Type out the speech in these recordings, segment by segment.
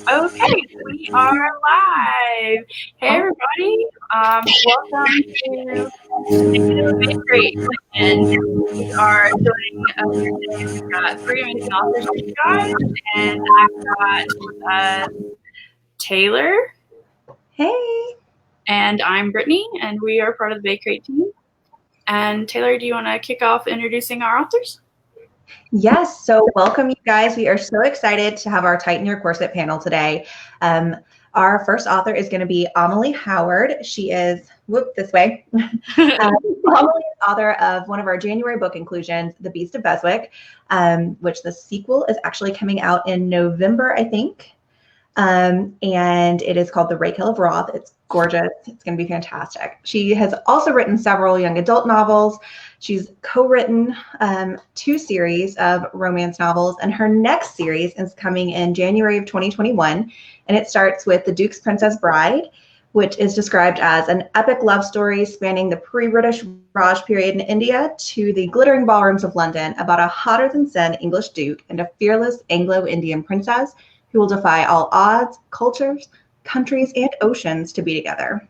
Okay, we are live. Hey everybody, welcome to Bakery. And we are doing we've got three amazing authors with you guys, and I've got Taylor. Hey. And I'm Brittany, and we are part of the Bakery team. And Taylor, do you want to kick off introducing our authors? Yes, so welcome you guys. We are so excited to have our Tighten Your Corset panel today. Our first author is going to be Amalie Howard. She is, this way. Amalie is author of one of our January book inclusions, The Beast of Beswick, which the sequel is actually coming out in November, I think. And it is called The Rakehill of Roth. It's gorgeous. It's going to be fantastic. She has also written several young adult novels. She's co-written 2 series of romance novels, and her next series is coming in January of 2021. And it starts with The Duke's Princess Bride, which is described as an epic love story spanning the pre-British Raj period in India to the glittering ballrooms of London about a hotter-than-sin English duke and a fearless Anglo-Indian princess who will defy all odds, cultures, countries, and oceans to be together.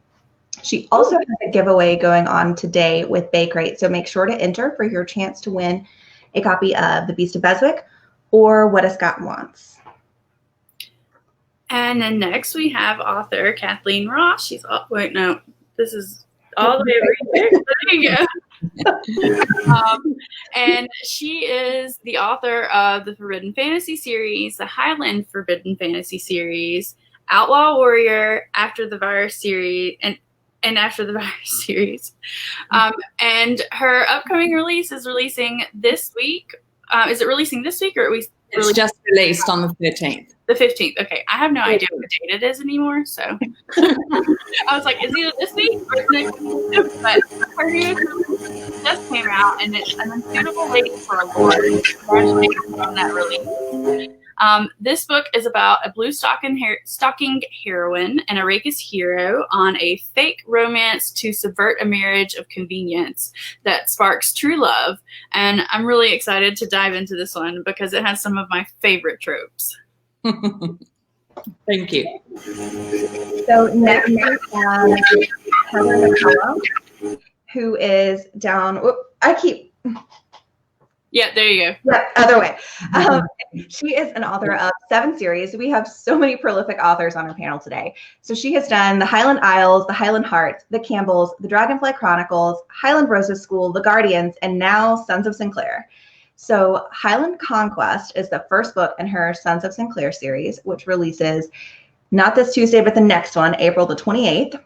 She also has a giveaway going on today with Bakery, so make sure to enter for your chance to win a copy of The Beast of Beswick or What a Scot Wants. And then next we have author Kathleen Ross. She's this is all the way over here. There you go. And she is the author of the Forbidden Fantasy series, the Highland Forbidden Fantasy series, Outlaw Warrior, After the Virus series, and After the Virus series. And her upcoming release is releasing this week. Is it releasing this week, or it's just released on the 13th. The 15th. Okay. I have no idea what date it is anymore, so I was like, is it either this week or next week? But her new just came out, and it's an unsuitable lady for a lord. Congratulations on that release. This book is about a blue stocking heroine and a rakist hero on a fake romance to subvert a marriage of convenience that sparks true love. And I'm really excited to dive into this one because it has some of my favorite tropes. Thank you. So next we have Heather McCollum, who is down. Yeah, there you go. Yeah, other way. She is an author of 7 series. We have so many prolific authors on our panel today. So she has done The Highland Isles, The Highland Hearts, The Campbells, The Dragonfly Chronicles, Highland Roses School, The Guardians, and now Sons of Sinclair. So Highland Conquest is the first book in her Sons of Sinclair series, which releases not this Tuesday, but the next one, April the 28th,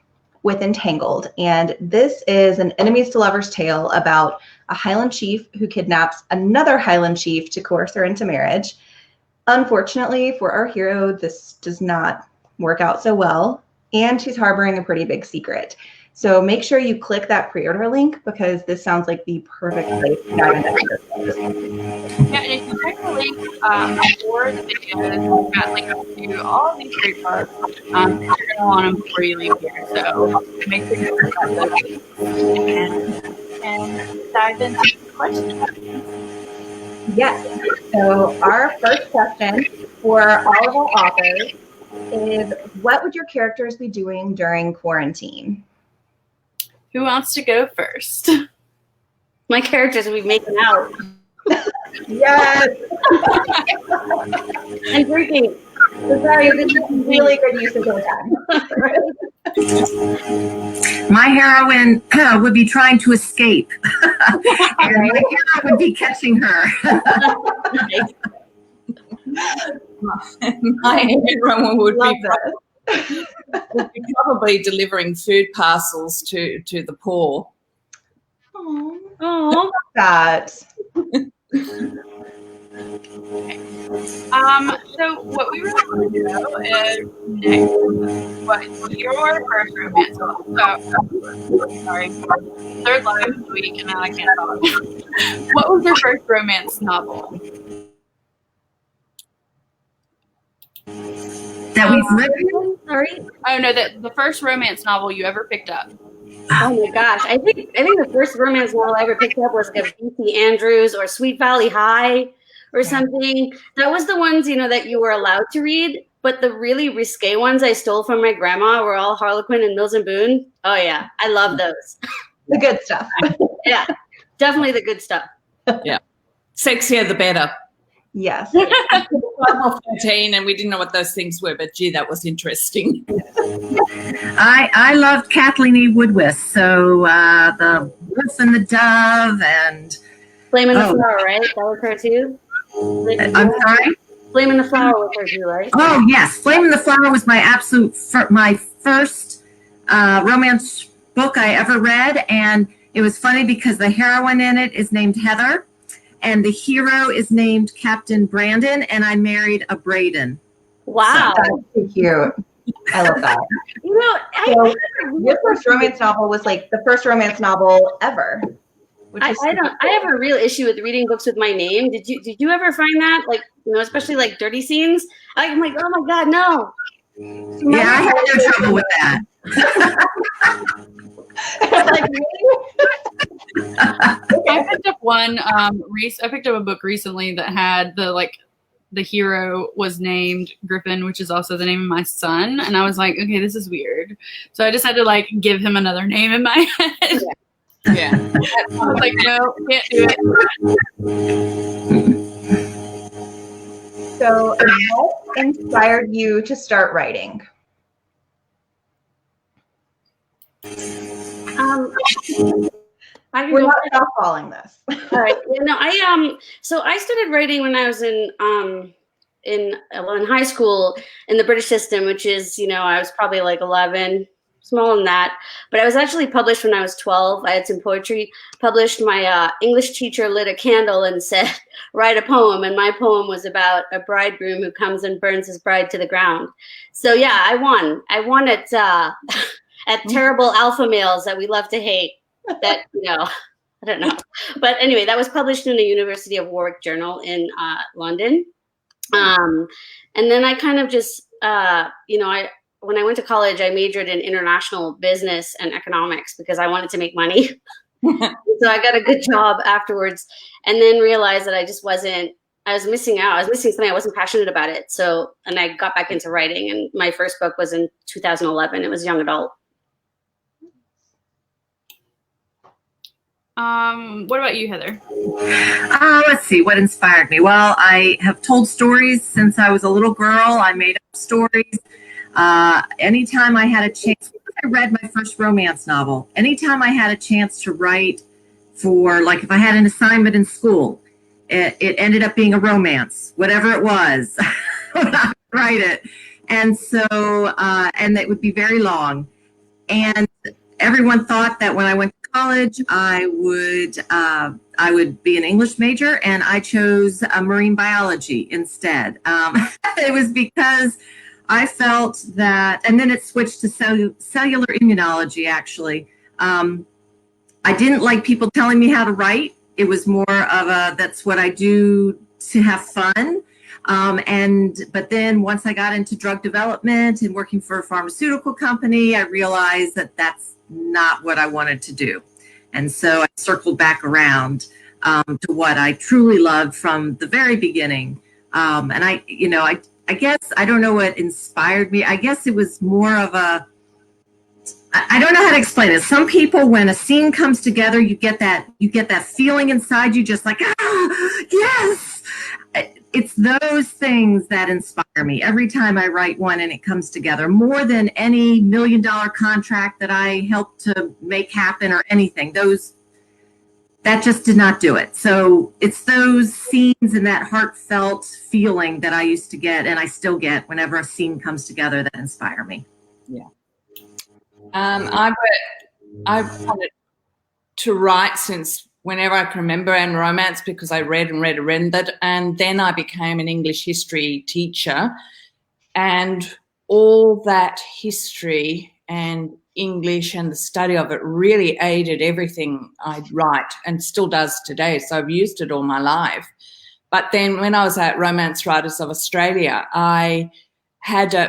with Entangled. And this is an enemies to lovers tale about a Highland chief who kidnaps another Highland chief to coerce her into marriage. Unfortunately for our hero, this does not work out so well, and she's harboring a pretty big secret. So make sure you click that pre-order link because this sounds like the perfect place to dive into this. Yeah, and if you check the link for the videos, we've got links to all of these great books. You're going to want them before you leave here. So make sure you check out those and dive into the questions. Yes. So our first question for all of our authors is, what would your characters be doing during quarantine? Who wants to go first? My characters will be making out. Yes. And drinking. So sorry, this is really good use of your time. My heroine would be trying to escape. And my hero would be catching her. My heroine would be probably delivering food parcels to the poor. Oh, that. So what we really want to know is next, what your first romance was. Sorry, third live this week, and now I can't talk. What was your first romance novel? That we've lived in? Sorry. Oh no, the first romance novel you ever picked up. Oh my gosh, I think the first romance novel I ever picked up was like B.C. Andrews or Sweet Valley High or something. That was the ones that you were allowed to read. but the really risque ones I stole from my grandma were all Harlequin and Mills and Boone. Oh yeah, I love those. The good stuff. Yeah, definitely the good stuff. Yeah. Sexier the better. Yes. 13 and we didn't know what those things were, but gee, that was interesting. I loved Kathleen E. Woodwist, so the Wolf and the Dove and Flame in the Flower, right? That was her too. I'm sorry. Flame in the Flower was her too, right? Oh yes, Flame in the Flower was my my first romance book I ever read, and it was funny because the heroine in it is named Heather, and the hero is named Captain Brandon, and I married a Braden. Wow, that's so cute. I love that. You know, So your first romance novel was like the first romance novel ever. I have a real issue with reading books with my name. Did you ever find that? Like, you know, especially like dirty scenes? I'm like, oh my God, no. Yeah, I had no trouble with that. I picked up one. I picked up a book recently that had the hero was named Griffin, which is also the name of my son, and I was like, okay, this is weird. So I just had to like give him another name in my head. Yeah. I was like, no, can't do it. So what inspired you to start writing? We're not softballing this. All right. You know, so I started writing when I was in high school in the British system, which is, you know, I was probably like 11, smaller than that. But I was actually published when I was 12. I had some poetry published. My English teacher lit a candle and said, write a poem. And my poem was about a bridegroom who comes and burns his bride to the ground. So yeah, I won. I won at terrible alpha males that we love to hate. That, you know, I don't know. But anyway, that was published in the University of Warwick Journal in London. And then I kind of just, you know, when I went to college, I majored in international business and economics because I wanted to make money. So I got a good job afterwards and then realized that I was missing out. I was missing something. I wasn't passionate about it. So, and I got back into writing, and my first book was in 2011. It was young adult. What about you, Heather? Let's see, what inspired me? Well, I have told stories since I was a little girl. I made up stories. Anytime I had a chance, I read my first romance novel. Anytime I had a chance to write for, like if I had an assignment in school, it ended up being a romance, whatever it was, I would write it. And so, and it would be very long. And everyone thought that when I went to college, I would be an English major, and I chose marine biology instead. It was because I felt that, and then it switched to cellular immunology, actually. I didn't like people telling me how to write. It was more of that's what I do to have fun. But then once I got into drug development and working for a pharmaceutical company, I realized that that's not what I wanted to do. And so I circled back around to what I truly loved from the very beginning. And I guess, I don't know what inspired me. I guess it was more of I don't know how to explain it. Some people, when a scene comes together, you get that feeling inside you, just like, yes. It's those things that inspire me every time I write one and it comes together, more than any $1 million contract that I helped to make happen or anything. That just did not do it. So it's those scenes and that heartfelt feeling that I used to get, and I still get whenever a scene comes together, that inspire me. Yeah. I've wanted to write since whenever I can remember, and romance, because I read that. And then I became an English history teacher, and all that history and English and the study of it really aided everything I write, and still does today. So I've used it all my life. But then when I was at Romance Writers of Australia,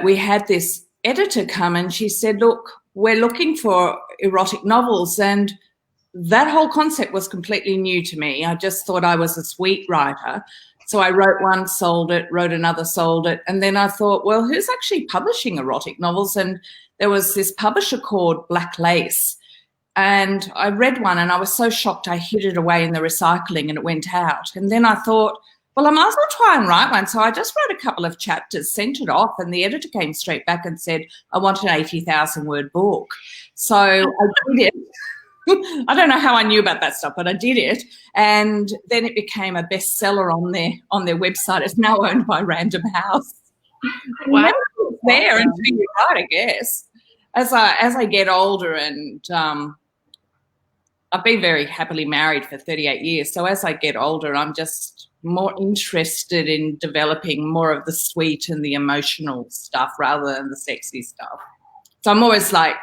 we had this editor come, and she said, look, we're looking for erotic novels. And that whole concept was completely new to me. I just thought I was a sweet writer. So I wrote one, sold it, wrote another, sold it. And then I thought, well, who's actually publishing erotic novels? And there was this publisher called Black Lace. And I read one and I was so shocked I hid it away in the recycling and it went out. And then I thought, well, I might as well try and write one. So I just wrote a couple of chapters, sent it off, and the editor came straight back and said, I want an 80,000-word book. So I did it. I don't know how I knew about that stuff, but I did it. And then it became a bestseller on their website. It's now owned by Random House. Wow. It's there until you write, I guess. As I get older, and I've been very happily married for 38 years. So as I get older, I'm just more interested in developing more of the sweet and the emotional stuff rather than the sexy stuff. So I'm always like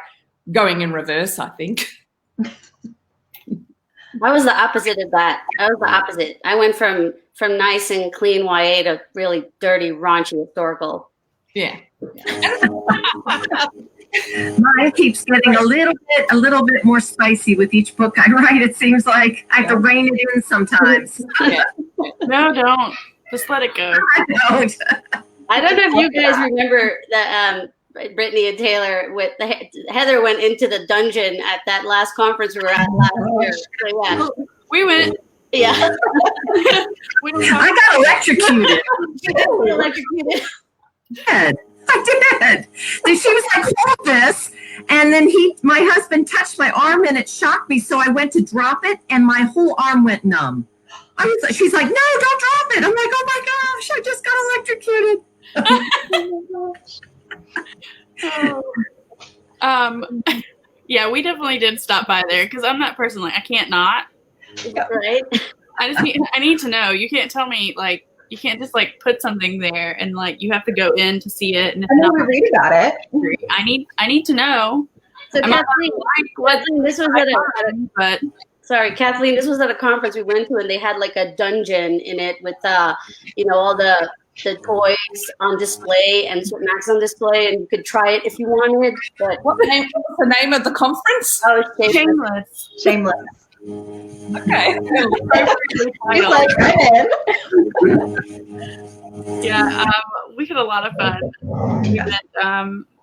going in reverse, I think. I was the opposite of that. I was the opposite. I went from nice and clean YA to really dirty, raunchy historical. Yeah. Mine keeps getting a little bit more spicy with each book I write. It seems like I have to rein it in sometimes. Yeah. No, don't. Just let it go. I don't. I don't know if you guys remember that Brittany and Taylor with Heather went into the dungeon at that last conference we were at last year. So, yeah. We went. Yeah. I got electrocuted. Electrocuted. I did. She was like, hold this. And then my husband touched my arm and it shocked me. So I went to drop it and my whole arm went numb. She's like, no, don't drop it. I'm like, oh my gosh, I just got electrocuted. Yeah, we definitely did stop by there because I'm that person, like, I can't not. Right. I need to know. You can't tell me, like, you can't just like put something there and like you have to go in to see it. And if then we read about it. I need to know. So Kathleen, this was Kathleen, this was at a conference we went to, and they had like a dungeon in it with all the toys on display and snacks on display, and you could try it if you wanted. But What was the name of the conference? Oh, Shameless. Okay. Yeah, we had a lot of fun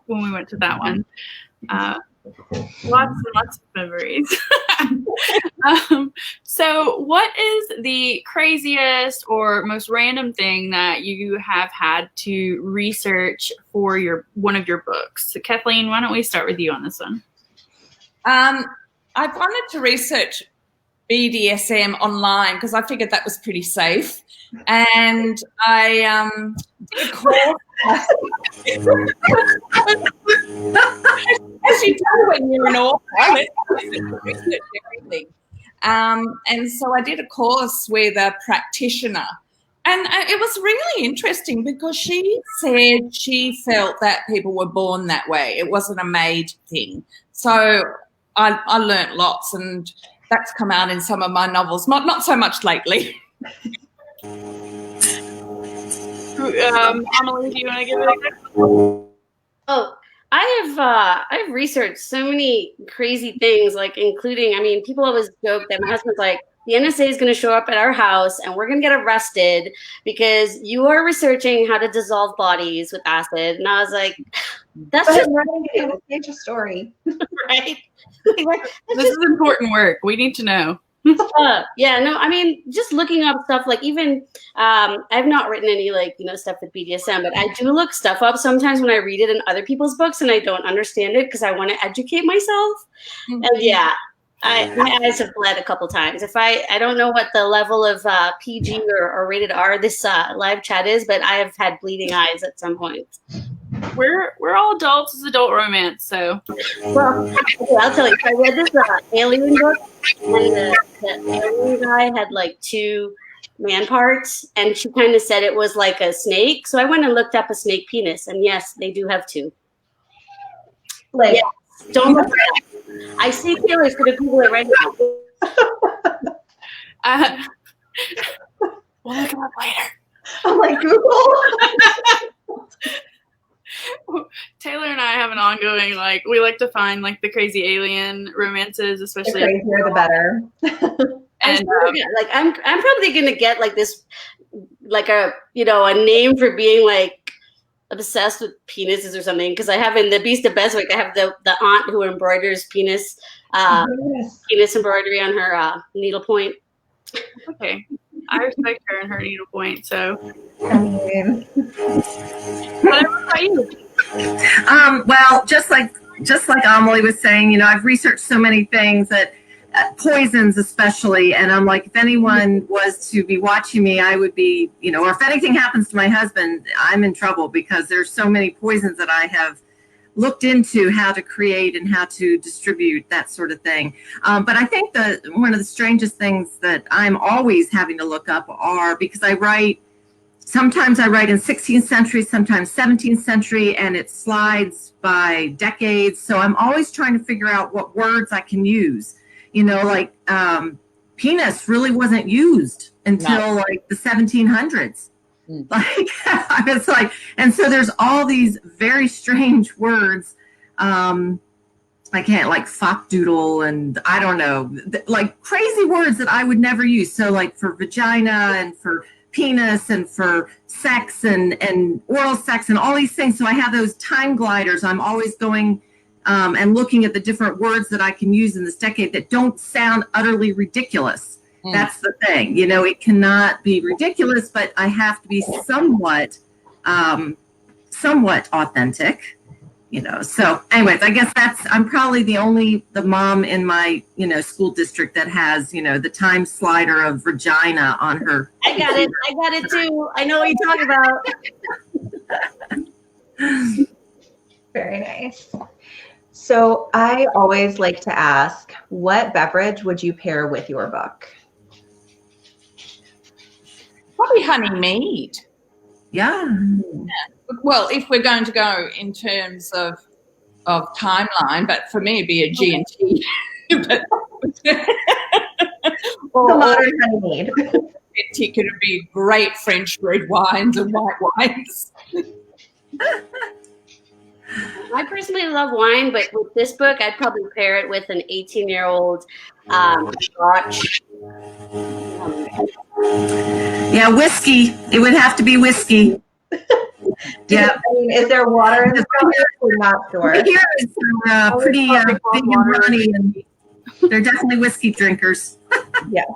when we went to that one. Lots and lots of memories. So what is the craziest or most random thing that you have had to research for one of your books? So Kathleen, why don't we start with you on this one? I wanted to research BDSM online because I figured that was pretty safe. And I did a course. As you do when you're an author, research everything. And so I did a course with a practitioner. And it was really interesting because she said she felt that people were born that way. It wasn't a made thing. So I learnt lots, and that's come out in some of my novels. Not so much lately. Amalie, do you want to give it a go? Oh, I've researched so many crazy things, like including, people always joke that my husband's like, the NSA is going to show up at our house and we're going to get arrested because you are researching how to dissolve bodies with acid. And I was like, that's just a story. right. This is important work. We need to know. Just looking up stuff, like even I've not written any stuff with BDSM, but I do look stuff up sometimes when I read it in other people's books and I don't understand it because I want to educate myself. Mm-hmm. And my eyes have bled a couple times. If I don't know what the level of PG or rated R this live chat is, but I have had bleeding eyes at some point. We're all adults. It's adult romance, so. Well, I'll tell you. I read this alien book, and the alien guy had like 2 man parts, and she kind of said it was like a snake. So I went and looked up a snake penis, and yes, they do have 2. Yes, don't look it up. I see Taylor's going to Google it right now. We'll look it up later. I'm like, Google. Taylor and I have an ongoing, we like to find the crazy alien romances, especially the crazier the better. And I'm probably gonna get this like a name for being like obsessed with penises or something. Because I have in the Beast of Beswick, I have the aunt who embroiders penis embroidery on her needlepoint. Okay. I respect her and her needlepoint, so. I mean, What about you? Well, just like Amalie was saying, I've researched so many things that poisons especially, and I'm like, if anyone was to be watching me, I would be, or if anything happens to my husband, I'm in trouble because there's so many poisons that I have looked into how to create and how to distribute, that sort of thing. But I think one of the strangest things that I'm always having to look up are, because sometimes I write in 16th century, sometimes 17th century, and it slides by decades. So I'm always trying to figure out what words I can use. Like penis really wasn't used until like the 1700s. Like I was like, and so there's all these very strange words. I can't, like doodle, and I don't know, like crazy words that I would never use. So like for vagina and for penis and for sex and oral sex and all these things. So I have those time gliders. I'm always going and looking at the different words that I can use in this decade that don't sound utterly ridiculous. That's the thing, it cannot be ridiculous, but I have to be somewhat authentic, So anyways, I guess I'm probably the mom in my, school district that has, the time slider of vagina on her. I got it too. I know what you're talking about. very nice. So I always like to ask, what beverage would you pair with your book? Probably honey mead. Yeah. Well, if we're going to go in terms of timeline, but for me it'd be a G&T. The modern honey mead. It could be great French red wines and white wines. I personally love wine, but with this book, I'd probably pair it with an 18-year-old Scotch. Yeah, whiskey. It would have to be whiskey. Yeah. I mean, is there water in the cellar? We're not sure. Here is pretty big and runny, and they're definitely whiskey drinkers. Yes.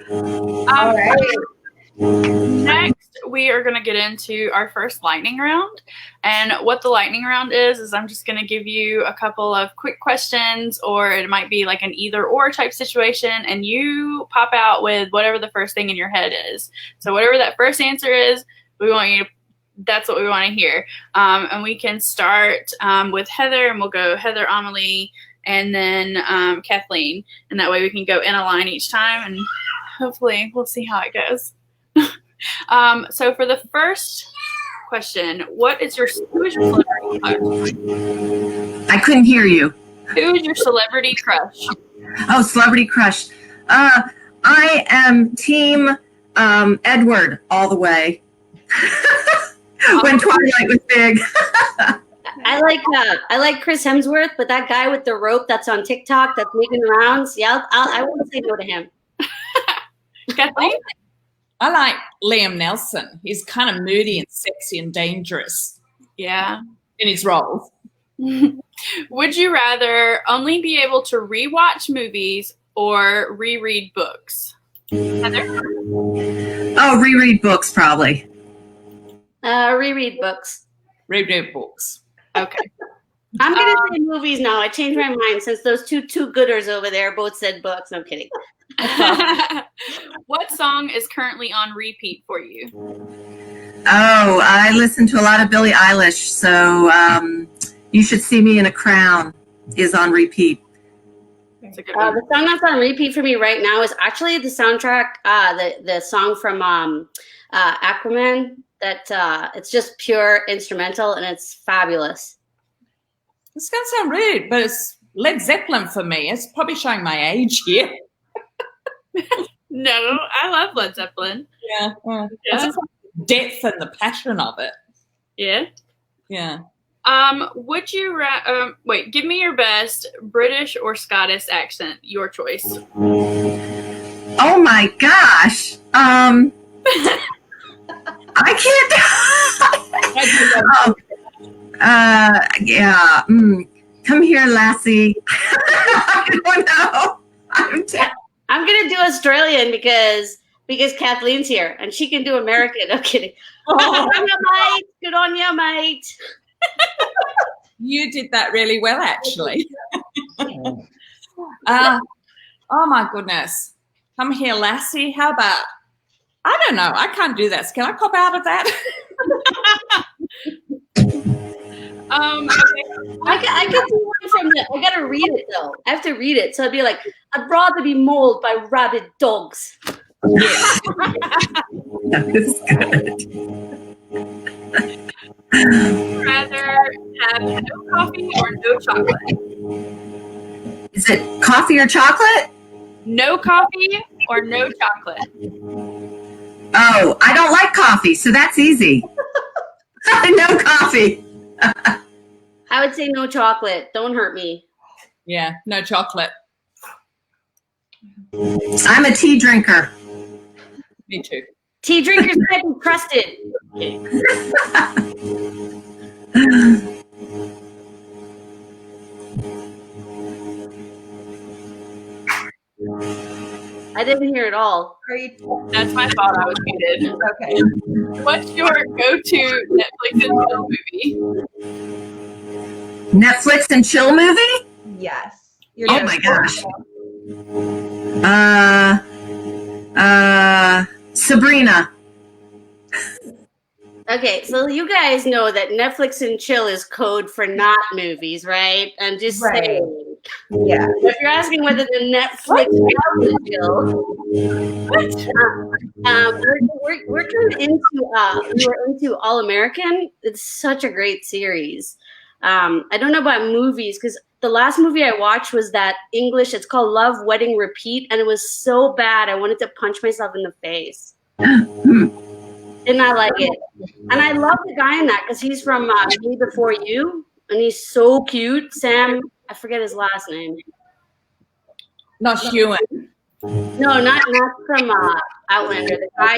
All right. Next, we are going to get into our first lightning round. And what the lightning round is I'm just going to give you a couple of quick questions, or it might be like an either or type situation, and you pop out with whatever the first thing in your head is. So whatever that first answer is, that's what we want to hear. And we can start with Heather, and we'll go Heather, Amalie, and then Kathleen. And that way we can go in a line each time, and hopefully we'll see how it goes. So for the first question, who is your celebrity crush? I couldn't hear you. Who is your celebrity crush? Oh, celebrity crush. I am team Edward all the way. When Twilight was big. I like Chris Hemsworth, but that guy with the rope that's on TikTok that's making rounds, I won't say no to him. Kathleen? I like Liam Neeson. He's kind of moody and sexy and dangerous. Yeah. In his roles. Would you rather only be able to rewatch movies or reread books? Heather? Oh, reread books probably. Reread books. Reread books. Okay. I'm going to say movies now. I changed my mind since those two gooders over there both said books. No, I'm kidding. What song is currently on repeat for you? Oh, I listen to a lot of Billie Eilish, so You Should See Me in a Crown is on repeat. That's a good one. The song that's on repeat for me right now is actually the soundtrack, the song from Aquaman. That it's just pure instrumental and it's fabulous. It's going to sound rude, but it's Led Zeppelin for me. It's probably showing my age here. No, I love Led Zeppelin. Yeah. It's the depth and the passion of it. Yeah. Yeah. Would you wait? Give me your best British or Scottish accent. Your choice. Oh my gosh! I can't. Yeah. Come here, lassie. I don't know. I'm gonna do Australian because Kathleen's here and she can do American. I'm kidding. Good on you, mate. Good on you, mate. You did that really well, actually. Oh my goodness. Come here, lassie. How about? I don't know. I can't do that. Can I cop out of that? Okay. I can do one from the. I gotta read it though. I have to read it, so I'd be like, I'd rather be mauled by rabid dogs. Yeah. That is good. Rather have no coffee or no chocolate? Is it coffee or chocolate? No coffee or no chocolate? Oh, I don't like coffee, so that's easy. No coffee. I would say no chocolate. Don't hurt me. Yeah, no chocolate. I'm a tea drinker. Me too. Tea drinkers can't be trusted. I didn't hear it all. That's my fault. I was muted. Okay. What's your go-to Netflix and chill movie? Netflix and chill movie? Yes. Oh my gosh. Sabrina. Okay, so you guys know that Netflix and chill is code for not movies, right? I'm just saying. Yeah. If you're asking whether the Netflix is chill, we're kind of into we were into All American. It's such a great series. I don't know about movies because the last movie I watched was that English. It's called Love, Wedding, Repeat, and it was so bad I wanted to punch myself in the face. Did not like it. And I love the guy in that because he's from Me Before You, and he's so cute. Sam, I forget his last name. Not Hewan. No, not from Outlander. The guy,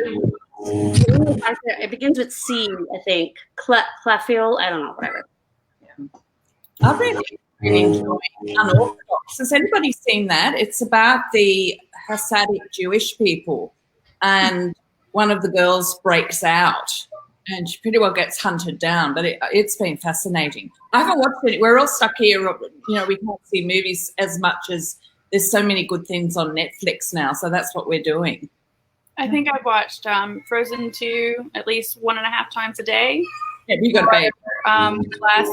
it begins with C, I think. Cleffield, I don't know, whatever. I've really enjoyed Unorthodox. Has anybody seen that? It's about the Hasidic Jewish people, and one of the girls breaks out and she pretty well gets hunted down, but it's been fascinating. I haven't watched it. We're all stuck here. You know, we can't see movies as much as there's so many good things on Netflix now, so that's what we're doing. I think I've watched Frozen 2 at least 1.5 times a day. Yeah, you got a baby. The last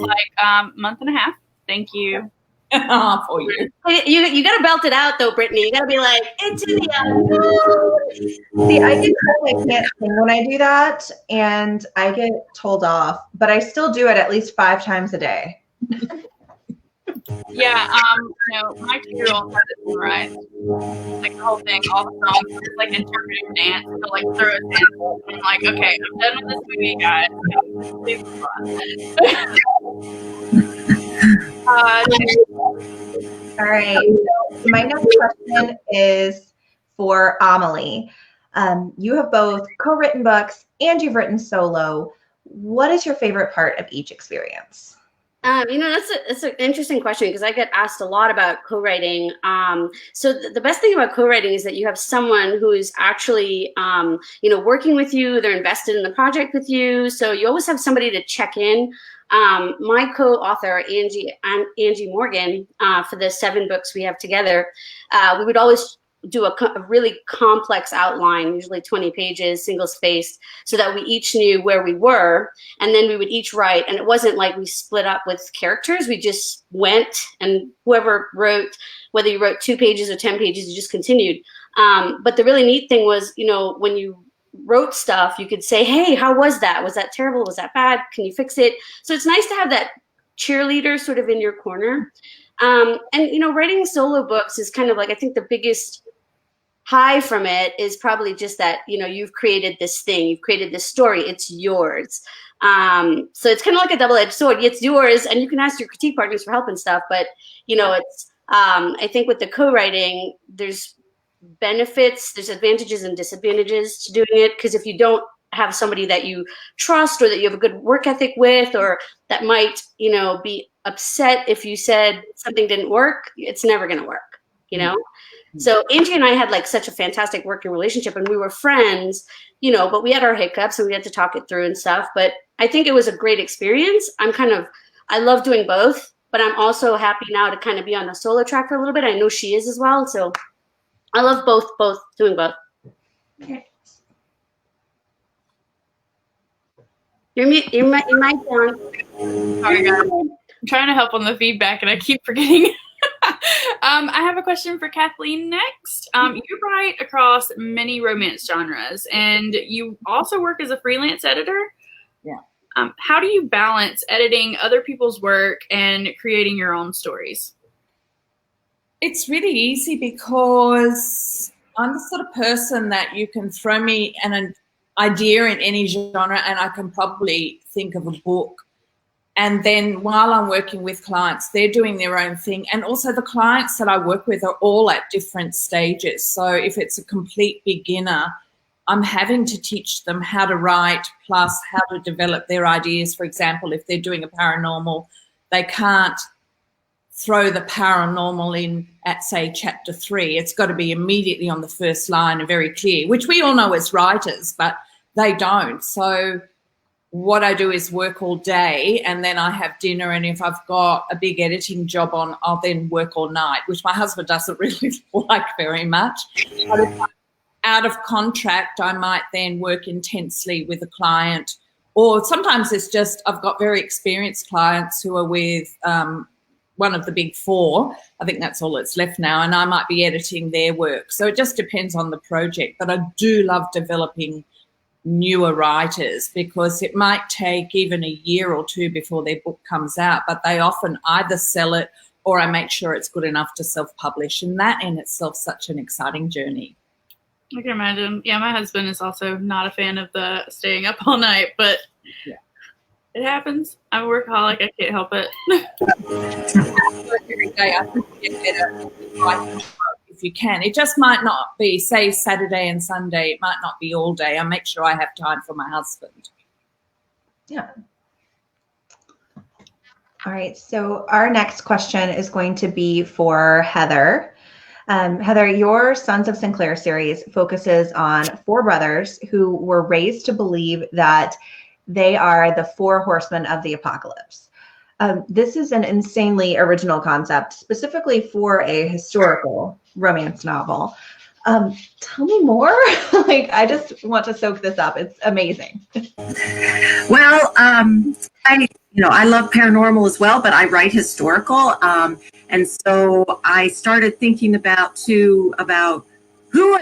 month and a half. Thank you. For you. You got to belt it out though, Brittany. You got to be like, into the unknown. See, I can't sing when I do that, and I get told off, but I still do it at least 5 times a day. Yeah, my 2-year-old has it memorized. Like the whole thing, all the songs, it's like interpretive dance. So like throw a sample. And I'm like, okay, I'm done with this movie, guys. Please move on. All right. So my next question is for Amalie. You have both co-written books and you've written solo. What is your favorite part of each experience? That's an interesting question because I get asked a lot about co-writing. So the best thing about co-writing is that you have someone who is actually, working with you. They're invested in the project with you. So you always have somebody to check in. My co-author, Angie Morgan, for the 7 books we have together, we would always do a really complex outline, usually 20 pages, single-spaced, so that we each knew where we were, and then we would each write. And it wasn't like we split up with characters. We just went, and whoever wrote, whether you wrote 2 pages or 10 pages, you just continued. But the really neat thing was, when you wrote stuff, you could say, hey, how was that? Was that terrible? Was that bad? Can you fix it? So it's nice to have that cheerleader sort of in your corner. And writing solo books is kind of like, I think the biggest high from it is probably just that, you've created this thing, you've created this story, it's yours. So it's kind of like a double-edged sword. It's yours, and you can ask your critique partners for help and stuff, but it's I think with the co-writing, there's benefits, there's advantages and disadvantages to doing it, because if you don't have somebody that you trust or that you have a good work ethic with, or that might, you know, be upset if you said something didn't work, it's never going to work, you know? So Angie and I had like such a fantastic working relationship, and we were friends, you know, but we had our hiccups and we had to talk it through and stuff. But I think it was a great experience. I love doing both, but I'm also happy now to kind of be on a solo track for a little bit. I know she is as well. So I love both doing both. Okay. You're mic down. Sorry, guys. I'm trying to help on the feedback and I keep forgetting. I have a question for Kathleen next. You write across many romance genres, and you also work as a freelance editor. Yeah. How do you balance editing other people's work and creating your own stories? It's really easy because I'm the sort of person that you can throw me an idea in any genre and I can probably think of a book. And then while I'm working with clients, they're doing their own thing. And also the clients that I work with are all at different stages. So if it's a complete beginner, I'm having to teach them how to write plus how to develop their ideas. For example, if they're doing a paranormal, they can't throw the paranormal in at, say, chapter 3. It's got to be immediately on the first line and very clear, which we all know as writers, but they don't. So what I do is work all day and then I have dinner, and if I've got a big editing job on, I'll then work all night, which my husband doesn't really like very much. But if I'm out of contract, I might then work intensely with a client, or sometimes it's just I've got very experienced clients who are with one of the big 4. I think that's all that's left now, and I might be editing their work. So it just depends on the project. But I do love developing newer writers because it might take even a year or 2 before their book comes out, but they often either sell it or I make sure it's good enough to self-publish, and that in itself is such an exciting journey. I can imagine. Yeah, my husband is also not a fan of the staying up all night, but yeah, it happens. I'm a workaholic. I can't help it. Every day I think you get better if you can. It just might not be, say, Saturday and Sunday. It might not be all day. I make sure I have time for my husband. Yeah. All right. So our next question is going to be for Heather. Heather, your Sons of Sinclair series focuses on 4 brothers who were raised to believe that they are the 4 horsemen of the apocalypse. This is an insanely original concept, specifically for a historical romance novel. Tell me more. I just want to soak this up. It's amazing. Well, I love paranormal as well, but I write historical. And so I started thinking about who are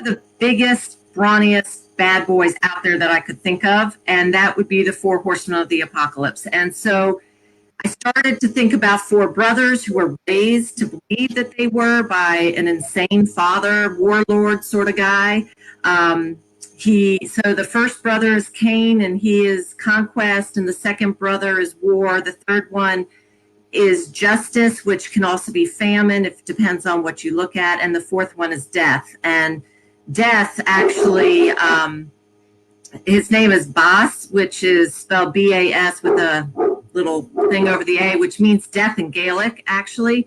the biggest, brawniest bad boys out there that I could think of. And that would be the 4 horsemen of the apocalypse. And so I started to think about 4 brothers who were raised to believe that they were by an insane father, warlord sort of guy. So the first brother is Cain, and he is conquest, and the second brother is war. The third one is justice, which can also be famine. It depends on what you look at. And the fourth one is death. And death actually, his name is Baes, which is spelled B-A-S with a little thing over the A, which means death in Gaelic, actually.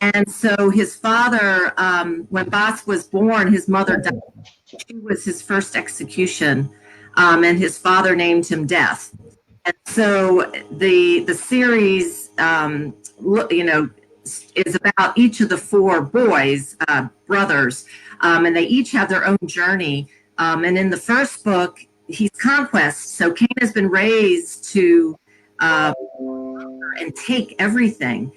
And so his father, when Baes was born, his mother died. She was his first execution, and his father named him Death. And so the series, is about each of the 4 boys, brothers, and they each have their own journey. And in the first book, he's conquest. So Cain has been raised to and take everything.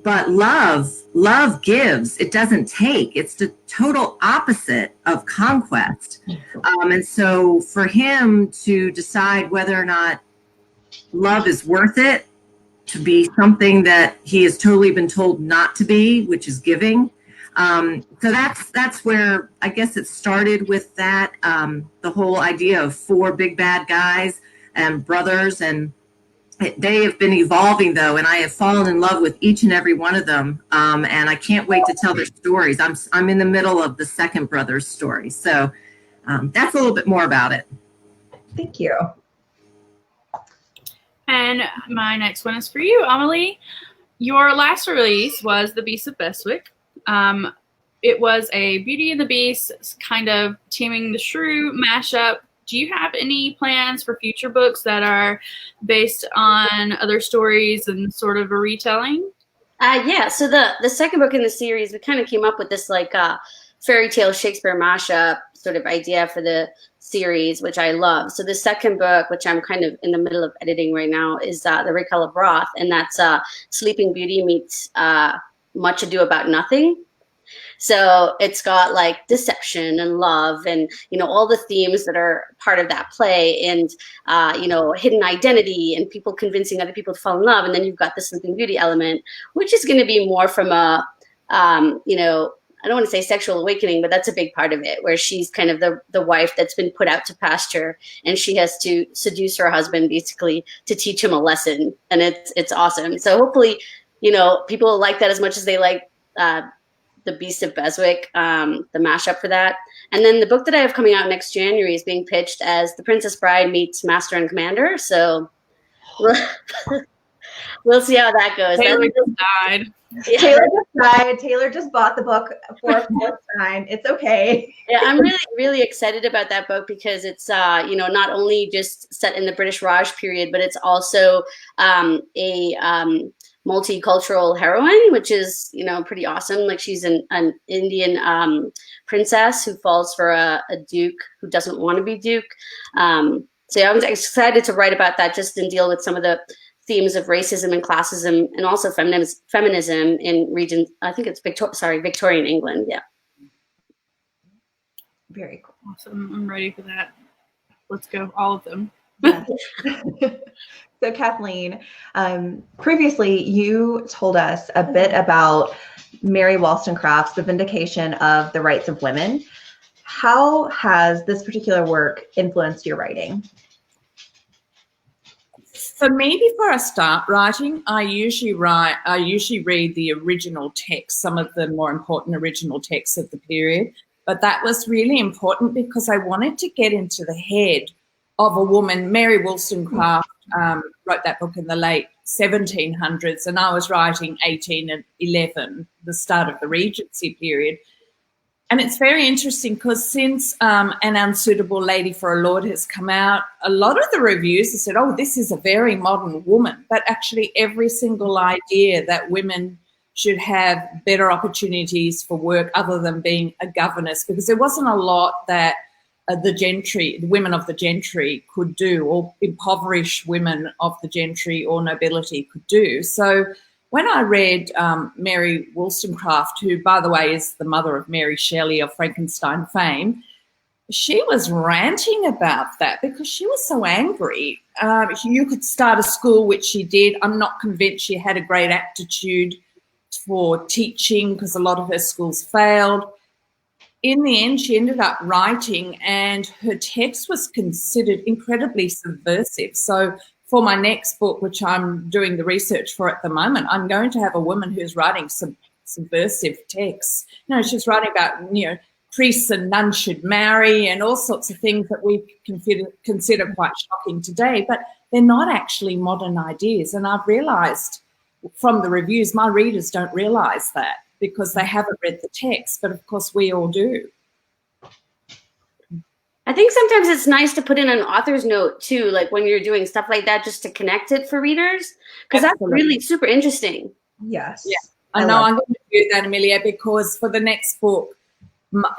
But love gives, it doesn't take. It's the total opposite of conquest. And so for him to decide whether or not love is worth it, to be something that he has totally been told not to be, which is giving. So that's where I guess it started with that, the whole idea of 4 big bad guys and brothers. And They have been evolving, though, and I have fallen in love with each and every one of them. And I can't wait to tell their stories. I'm in the middle of the second brother's story. So that's a little bit more about it. Thank you. And my next one is for you, Amalie. Your last release was The Beast of Beswick. It was a Beauty and the Beast kind of Taming the Shrew mashup. Do you have any plans for future books that are based on other stories and sort of a retelling? Yeah, so the second book in the series, we kind of came up with this like fairy tale Shakespeare mashup sort of idea for the series, which I love. So the second book, which I'm kind of in the middle of editing right now, is The Raquel of Roth, and that's Sleeping Beauty meets Much Ado About Nothing. So it's got like deception and love and, you know, all the themes that are part of that play and, you know, hidden identity and people convincing other people to fall in love. And then you've got the Sleeping Beauty element, which is going to be more from a, you know, I don't want to say sexual awakening, but that's a big part of it, where she's kind of the wife that's been put out to pasture and she has to seduce her husband basically to teach him a lesson. And it's awesome. So hopefully, you know, people like that as much as they like, The Beast of Beswick, the mashup for that. And then the book that I have coming out next January is being pitched as The Princess Bride meets Master and Commander. So we'll see how that goes. Taylor just died. Yeah. Taylor just died. Taylor just bought the book for a fourth time. It's okay. Yeah, I'm really, really excited about that book because it's, you know, not only just set in the British Raj period, but it's also a multicultural heroine, which is, you know, pretty awesome. Like she's an Indian princess who falls for a duke who doesn't want to be duke. So yeah, I'm excited to write about that, just and deal with some of the themes of racism and classism and also feminism in region, I think it's Victorian England. Yeah. Very cool. Awesome. I'm ready for that. Let's go. All of them. Yeah. So Kathleen, previously you told us a bit about Mary Wollstonecraft's The Vindication of the Rights of Women. How has this particular work influenced your writing? For me, before I start writing, I usually read the original text, some of the more important original texts of the period. But that was really important because I wanted to get into the head of a woman. Mary Wollstonecraft wrote that book in the late 1700s, and I was writing 1811, the start of the Regency period. And it's very interesting because since An Unsuitable Lady for a Lord has come out, a lot of the reviews have said, oh, this is a very modern woman. But actually every single idea that women should have better opportunities for work other than being a governess, because there wasn't a lot that the women of the gentry could do, or impoverished women of the gentry or nobility could do. So when I read Mary Wollstonecraft, who, by the way, is the mother of Mary Shelley of Frankenstein fame, she was ranting about that because she was so angry. You could start a school, which she did. I'm not convinced she had a great aptitude for teaching because a lot of her schools failed. In the end, she ended up writing, and her text was considered incredibly subversive. So for my next book, which I'm doing the research for at the moment, I'm going to have a woman who's writing some subversive texts. You know, she's writing about, you know, priests and nuns should marry and all sorts of things that we consider quite shocking today, but they're not actually modern ideas. And I've realised from the reviews, my readers don't realise that because they haven't read the text, but of course we all do. I think sometimes it's nice to put in an author's note too, like when you're doing stuff like that, just to connect it for readers, because that's really super interesting. Yes. Yeah, I know. I'm going to do that, Amelia, because for the next book,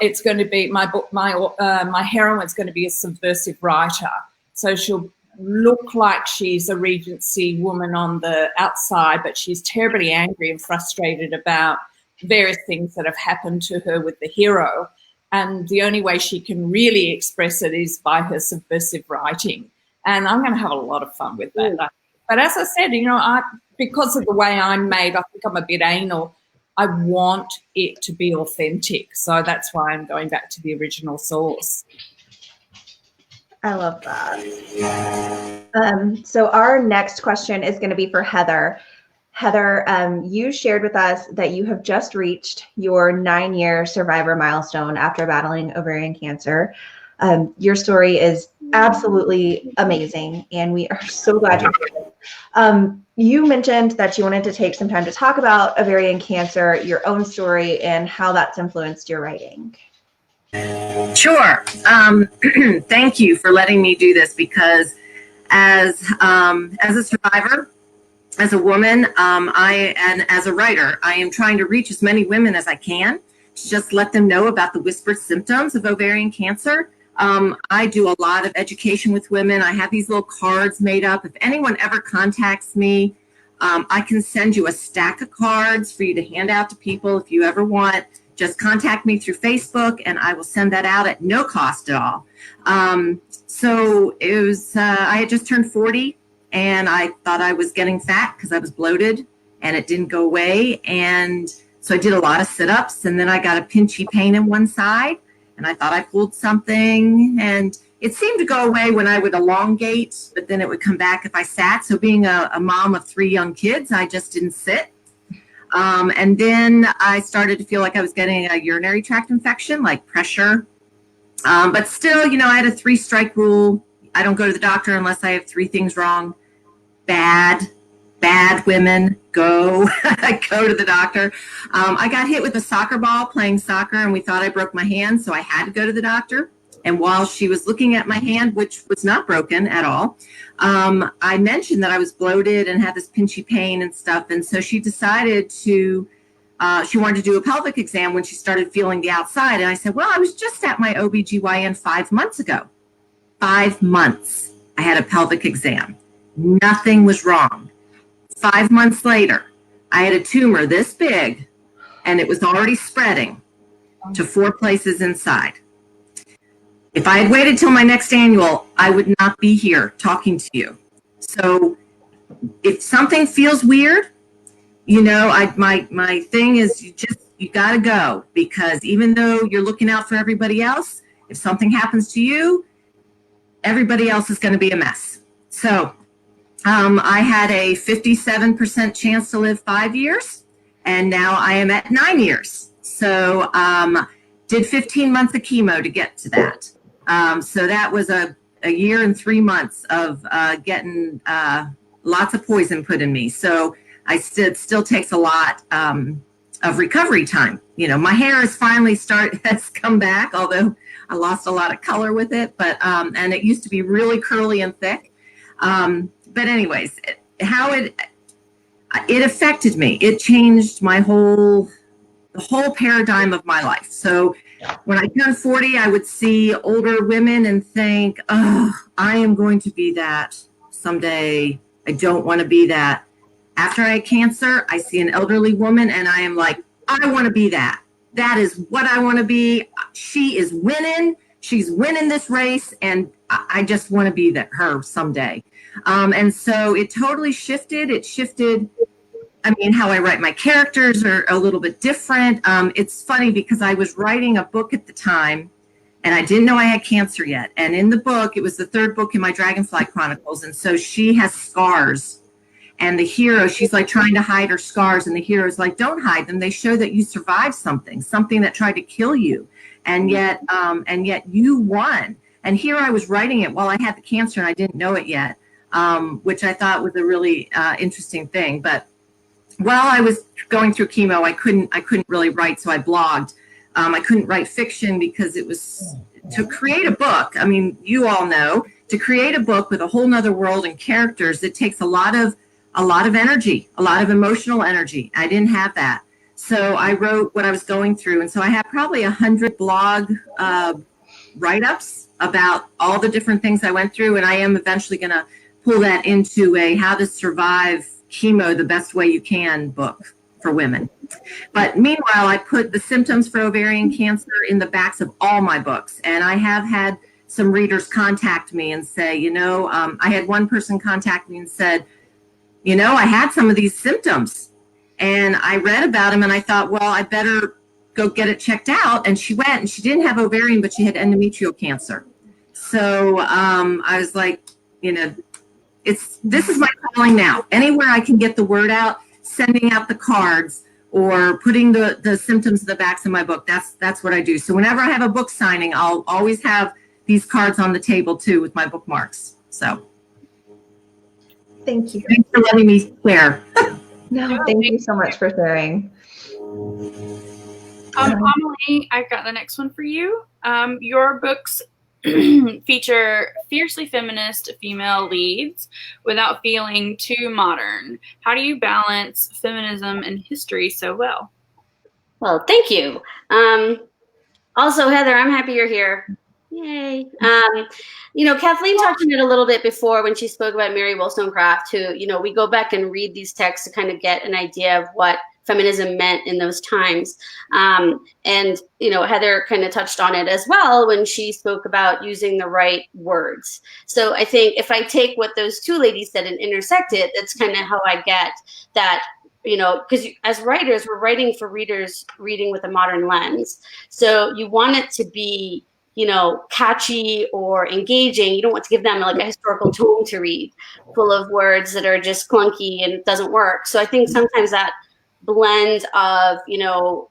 it's going to be my book. My heroine's going to be a subversive writer, so she'll look like she's a Regency woman on the outside, but she's terribly angry and frustrated about various things that have happened to her with the hero. And the only way she can really express it is by her subversive writing. And I'm going to have a lot of fun with that. But as I said, you know, because of the way I'm made, I think I'm a bit anal. I want it to be authentic. So that's why I'm going back to the original source. I love that. So our next question is going to be for Heather. Heather, you shared with us that you have just reached your 9-year survivor milestone after battling ovarian cancer. Your story is absolutely amazing, and we are so glad you're here. You mentioned that you wanted to take some time to talk about ovarian cancer, your own story, and how that's influenced your writing. Sure. Thank you for letting me do this, because as a survivor, as a woman, and as a writer, I am trying to reach as many women as I can to just let them know about the whispered symptoms of ovarian cancer. I do a lot of education with women. I have these little cards made up. If anyone ever contacts me, I can send you a stack of cards for you to hand out to people if you ever want. Just contact me through Facebook and I will send that out at no cost at all. So it was, I had just turned 40 and I thought I was getting fat because I was bloated and it didn't go away. And so I did a lot of sit-ups, and then I got a pinchy pain in one side and I thought I pulled something, and it seemed to go away when I would elongate, but then it would come back if I sat. So being a mom of 3 young kids, I just didn't sit. And then I started to feel like I was getting a urinary tract infection, like pressure. But still, you know, I had a 3-strike rule. I don't go to the doctor unless I have 3 things wrong. Bad women, go to the doctor. I got hit with a soccer ball playing soccer, and we thought I broke my hand, so I had to go to the doctor. And while she was looking at my hand, which was not broken at all, I mentioned that I was bloated and had this pinchy pain and stuff. And so she decided to, she wanted to do a pelvic exam when she started feeling the outside. And I said, well, I was just at my OBGYN 5 months ago. 5 months, I had a pelvic exam. Nothing was wrong. 5 months later, I had a tumor this big, and it was already spreading to 4 places inside. If I had waited till my next annual, I would not be here talking to you. So if something feels weird, you know, my thing is you got to go, because even though you're looking out for everybody else, if something happens to you, everybody else is going to be a mess. So I had a 57% chance to live 5 years, and now I am at 9 years. So did 15 months of chemo to get to that. So that was a year and 3 months of getting lots of poison put in me. So it still takes a lot of recovery time. You know, my hair has finally has come back, although I lost a lot of color with it. But and it used to be really curly and thick. But anyways, how it affected me. It changed the whole paradigm of my life. So when I turned 40, I would see older women and think, oh, I am going to be that someday. I don't want to be that. After I had cancer, I see an elderly woman and I am like, I want to be that. That is what I want to be. She is winning. She's winning this race. And I just want to be her someday. And so it totally shifted. It shifted. I mean, how I write my characters are a little bit different. It's funny because I was writing a book at the time and I didn't know I had cancer yet. And in the book, it was the 3rd book in my Dragonfly Chronicles. And so she has scars, and the hero, she's like trying to hide her scars. And the hero's like, don't hide them. They show that you survived something that tried to kill you. And yet you won. And here I was writing it while I had the cancer and I didn't know it yet, which I thought was a really interesting thing. But while I was going through chemo, I couldn't really write, so I blogged. I couldn't write fiction because it was to create a book. I mean, you all know, to create a book with a whole nother world and characters, it takes a lot of energy, a lot of emotional energy. I didn't have that. So I wrote what I was going through. And so I have probably 100 blog write-ups about all the different things I went through. And I am eventually going to pull that into a How to Survive Chemo the Best Way You Can book for women. But meanwhile, I put the symptoms for ovarian cancer in the backs of all my books. And I have had some readers contact me and say, you know, I had one person contact me and said, you know, I had some of these symptoms and I read about them and I thought, well, I better go get it checked out. And she went and she didn't have ovarian, but she had endometrial cancer. So I was like, you know, this is my calling now. Anywhere I can get the word out, sending out the cards or putting the symptoms of the backs of my book. That's what I do. So whenever I have a book signing, I'll always have these cards on the table too with my bookmarks. So Thank you. thanks for letting me share. No, thank you so much for sharing. Amalie, I've got the next one for you. Your books feature fiercely feminist female leads without feeling too modern. How do you balance feminism and history so well? Well, thank you. Also, Heather, I'm happy you're here. Yay. You know, Kathleen touched on it a little bit before when she spoke about Mary Wollstonecraft, who, you know, we go back and read these texts to kind of get an idea of what feminism meant in those times. And, you know, Heather kind of touched on it as well when she spoke about using the right words. So I think if I take what those two ladies said and intersect it, that's kind of how I get that, you know, because as writers, we're writing for readers reading with a modern lens. So you want it to be, you know, catchy or engaging. You don't want to give them like a historical tome to read full of words that are just clunky and it doesn't work. So I think sometimes that blend of, you know,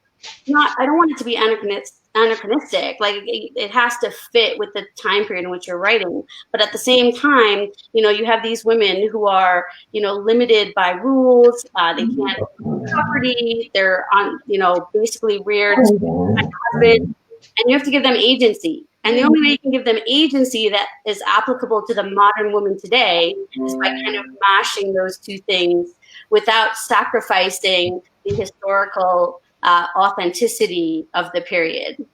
I don't want it to be anachronistic. Like it has to fit with the time period in which you're writing. But at the same time, you know, you have these women who are, you know, limited by rules. They can't own property. They're on, you know, basically reared by husband. And you have to give them agency. And the only way you can give them agency that is applicable to the modern woman today is by kind of mashing those two things without sacrificing the historical authenticity of the period.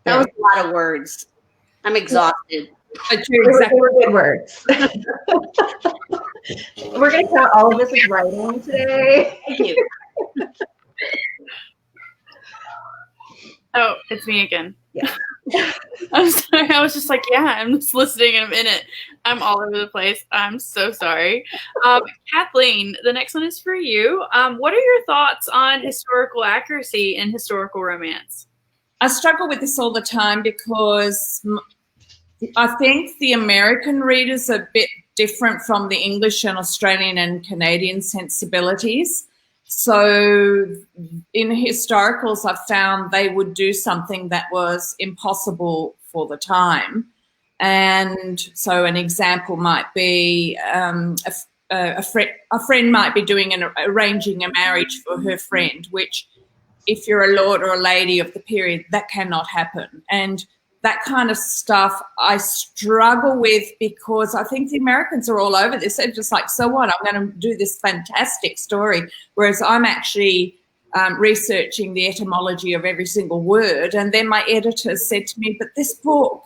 That was a lot of words. I'm exhausted. Exactly. Good words. We're going to count all of this as writing today. Thank you. Oh, it's me again. Yeah. I'm sorry. I was just like, yeah, I'm just listening and I'm in it. I'm all over the place. I'm so sorry. Kathleen, the next one is for you. What are your thoughts on historical accuracy in historical romance? I struggle with this all the time because I think the American readers are a bit different from the English and Australian and Canadian sensibilities. So in historicals, I've found they would do something that was impossible for the time. And so an example might be a friend might be arranging a marriage for her friend, which if you're a lord or a lady of the period, that cannot happen. And that kind of stuff I struggle with because I think the Americans are all over this. They're just like, so what? I'm going to do this fantastic story, whereas I'm actually researching the etymology of every single word. And then my editor said to me, but this book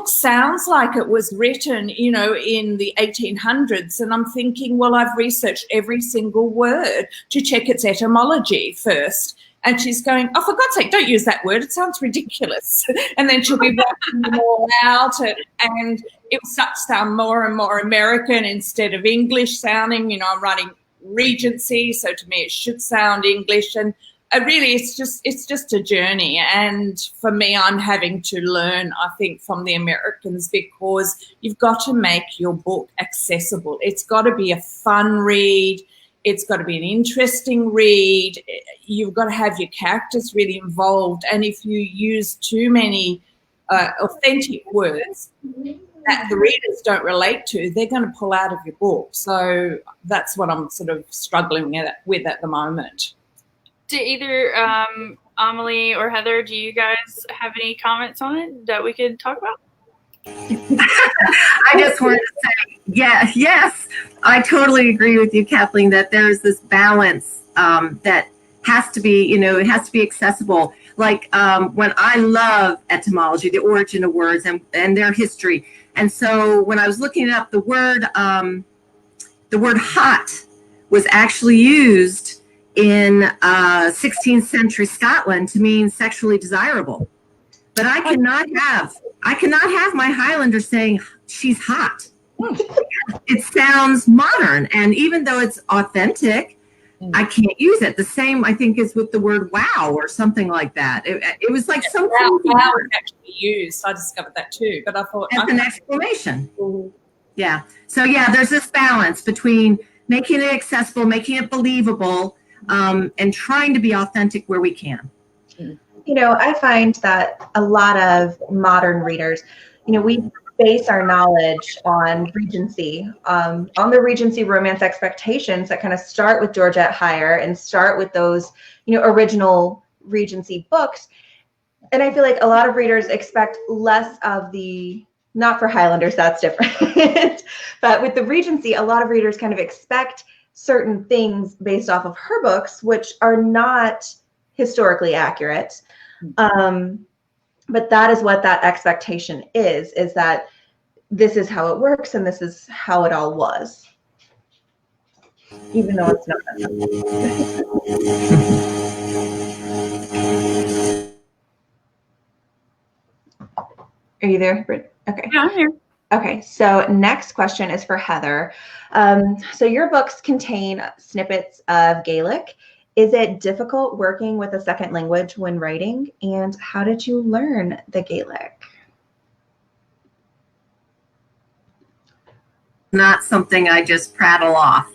sounds like it was written, you know, in the 1800s. And I'm thinking, well, I've researched every single word to check its etymology first. And she's going, oh, for God's sake, don't use that word. It sounds ridiculous. And then she'll be writing them all out. And it starts to sound more and more American instead of English sounding. You know, I'm writing Regency, so to me it should sound English. And really, it's just a journey. And for me, I'm having to learn, I think, from the Americans because you've got to make your book accessible. It's got to be a fun read. It's got to be an interesting read. You've got to have your characters really involved. And if you use too many authentic words that the readers don't relate to, they're going to pull out of your book. So that's what I'm sort of struggling with at the moment. Do either Amalie or Heather, do you guys have any comments on it that we could talk about? I just wanted to say, yes, I totally agree with you, Kathleen, that there's this balance that has to be, you know, it has to be accessible. Like when I love etymology, the origin of words and their history. And so when I was looking up the word hot was actually used in 16th century Scotland to mean sexually desirable. But I cannot have my Highlander saying she's hot. It sounds modern. And even though it's authentic, I can't use it. The same, I think, is with the word wow or something like that. It was like something. Wow is actually used. I discovered that too. But I thought. As an exclamation. Yeah. So, yeah, there's this balance between making it accessible, making it believable, and trying to be authentic where we can. You know, I find that a lot of modern readers, you know, we base our knowledge on Regency, on the Regency romance expectations that kind of start with Georgette Heyer and start with those, you know, original Regency books. And I feel like a lot of readers expect less of the, not for Highlanders, that's different, but with the Regency, a lot of readers kind of expect certain things based off of her books, which are not historically accurate. But that is what that expectation is that this is how it works and this is how it all was, even though it's not. Are you there, Britt? Okay. Yeah, I'm here. Okay, so next question is for Heather. So your books contain snippets of Gaelic. Is it difficult working with a second language when writing? And how did you learn the Gaelic? Not something I just prattle off.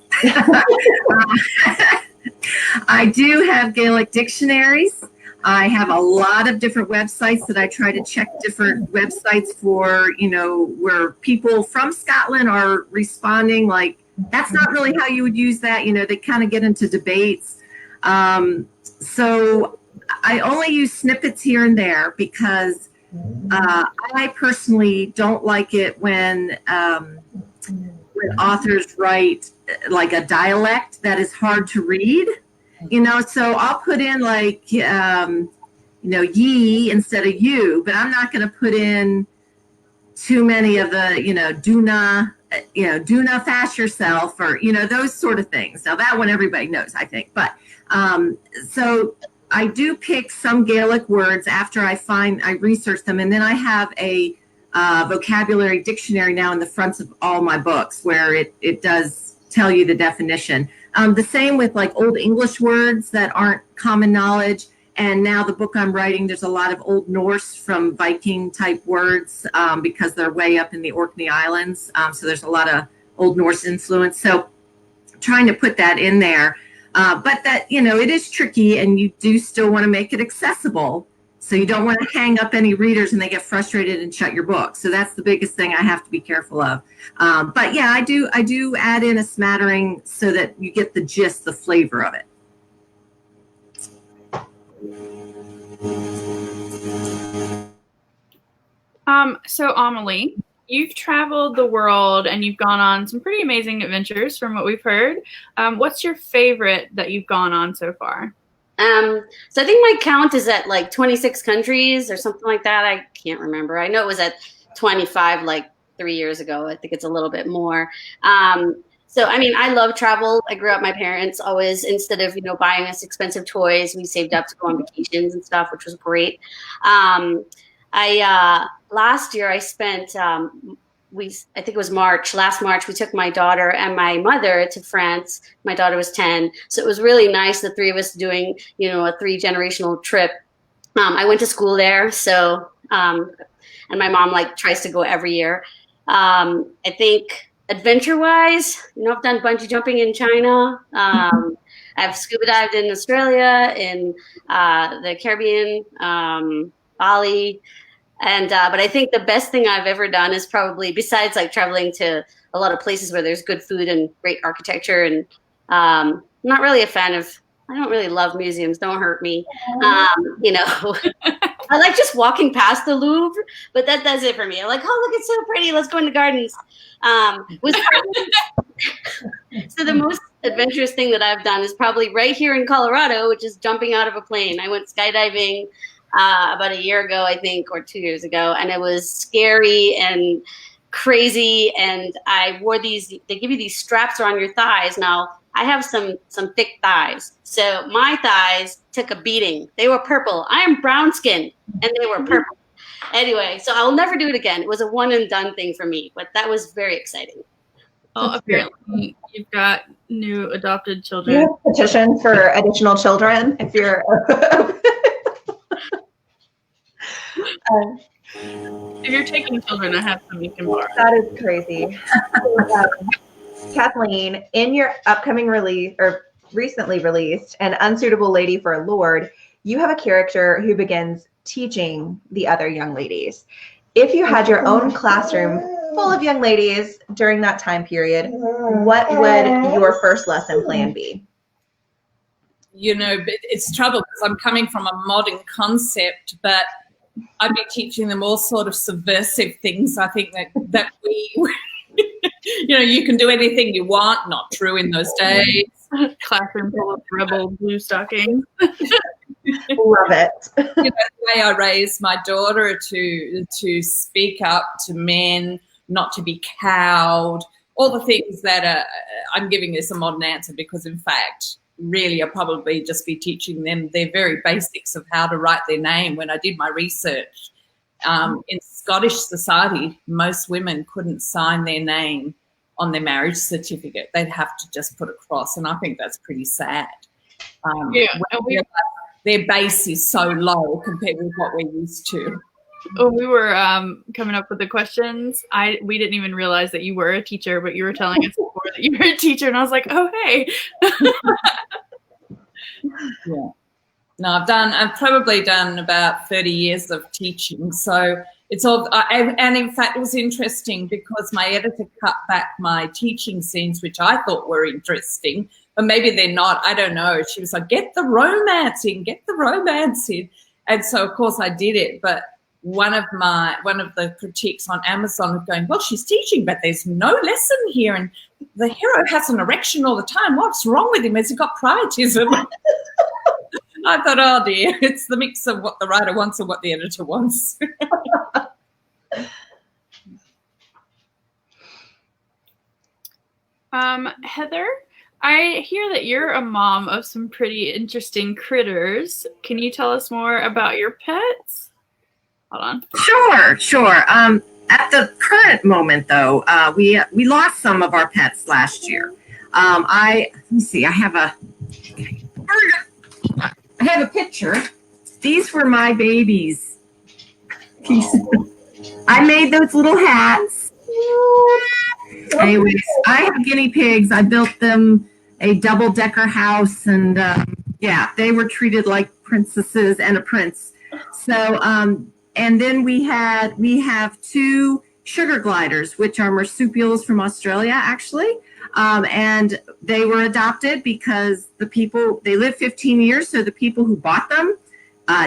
I do have Gaelic dictionaries. I have a lot of different websites that I try to check different websites for, you know, where people from Scotland are responding like, that's not really how you would use that. You know, they kind of get into debates. So I only use snippets here and there because I personally don't like it when authors write like a dialect that is hard to read, you know, so I'll put in like, you know, ye instead of you, but I'm not going to put in too many of the, you know, do not fash yourself or, you know, those sort of things. Now that one everybody knows, I think, but so I do pick some Gaelic words after I research them, and then I have a vocabulary dictionary now in the fronts of all my books where it does tell you the definition. The same with like Old English words that aren't common knowledge. And now the book I'm writing, there's a lot of Old Norse from Viking type words because they're way up in the Orkney Islands. So there's a lot of Old Norse influence. So trying to put that in there. But that, you know, it is tricky and you do still want to make it accessible. So you don't want to hang up any readers and they get frustrated and shut your book. So that's the biggest thing I have to be careful of. But yeah, I do add in a smattering so that you get the gist, the flavor of it. So Amalie, you've traveled the world and you've gone on some pretty amazing adventures from what we've heard. What's your favorite that you've gone on so far? So I think my count is at like 26 countries or something like that. I can't remember. I know it was at 25 like 3 years ago. I think it's a little bit more. So, I mean, I love travel. I grew up, my parents always, instead of, you know, buying us expensive toys, we saved up to go on vacations and stuff, which was great. Last year I spent, I think it was last March, we took my daughter and my mother to France. My daughter was 10. So it was really nice, the three of us doing, you know, a 3-generational trip. I went to school there. So, and my mom like tries to go every year. I think adventure wise, you know, I've done bungee jumping in China. I've scuba dived in Australia, in the Caribbean, Bali. And, but I think the best thing I've ever done is probably, besides like traveling to a lot of places where there's good food and great architecture, and I'm not really a fan of, I don't really love museums, don't hurt me. You know, I like just walking past the Louvre, but that does it for me. I'm like, oh, look, it's so pretty. Let's go in the gardens. So the most adventurous thing that I've done is probably right here in Colorado, which is jumping out of a plane. I went skydiving about a year ago, I think, or 2 years ago. And it was scary and crazy. And I wore these, they give you these straps around your thighs. Now, I have some thick thighs. So my thighs took a beating. They were purple. I am brown skinned and they were purple. Anyway, so I'll never do it again. It was a one and done thing for me, but that was very exciting. Well, That's great. apparently you've got new adopted You children. have a petition for additional children if you're. If you're taking children, I have some you can borrow. That is crazy. Kathleen, in your upcoming release or recently released An Unsuitable Lady for a Lord, you have a character who begins teaching the other young ladies. If you had your own classroom full of young ladies during that time period, what would your first lesson plan be? You know, but it's trouble because I'm coming from a modern concept, but I'd be teaching them all sort of subversive things. I think that we, you know, you can do anything you want. Not true in those days. Classroom full of rebel blue stockings. Love it. You know, the way I raised my daughter to speak up to men, not to be cowed, all the things that I'm giving this a modern answer because, in fact, really I'll probably just be teaching them their very basics of how to write their name. When I did my research, in Scottish society, most women couldn't sign their name on their marriage certificate. They'd have to just put a cross, and I think that's pretty sad. Their base is so low compared with what we're used to. When we were coming up with the questions, we didn't even realize that you were a teacher, but you were telling us before that you were a teacher, and I was like, oh, hey. Yeah. No, I've probably done about 30 years of teaching. So it's all, and in fact, it was interesting because my editor cut back my teaching scenes, which I thought were interesting, but maybe they're not. I don't know. She was like, get the romance in. And so, of course, I did it. But one of the critiques on Amazon was going, well, she's teaching, but there's no lesson here. And the hero has an erection all the time. What's wrong with him? Has he got pietism? I thought, oh, dear, it's the mix of what the writer wants and what the editor wants. Heather, I hear that you're a mom of some pretty interesting critters. Can you tell us more about your pets? Hold on. Sure. At the current moment, though, we lost some of our pets last year. Let me see. I have a picture. These were my babies. I made those little hats. Anyways, I have guinea pigs. I built them a double-decker house, and they were treated like princesses and a prince. So, and then we have two sugar gliders, which are marsupials from Australia, actually. And they were adopted because they lived 15 years. So the people who bought them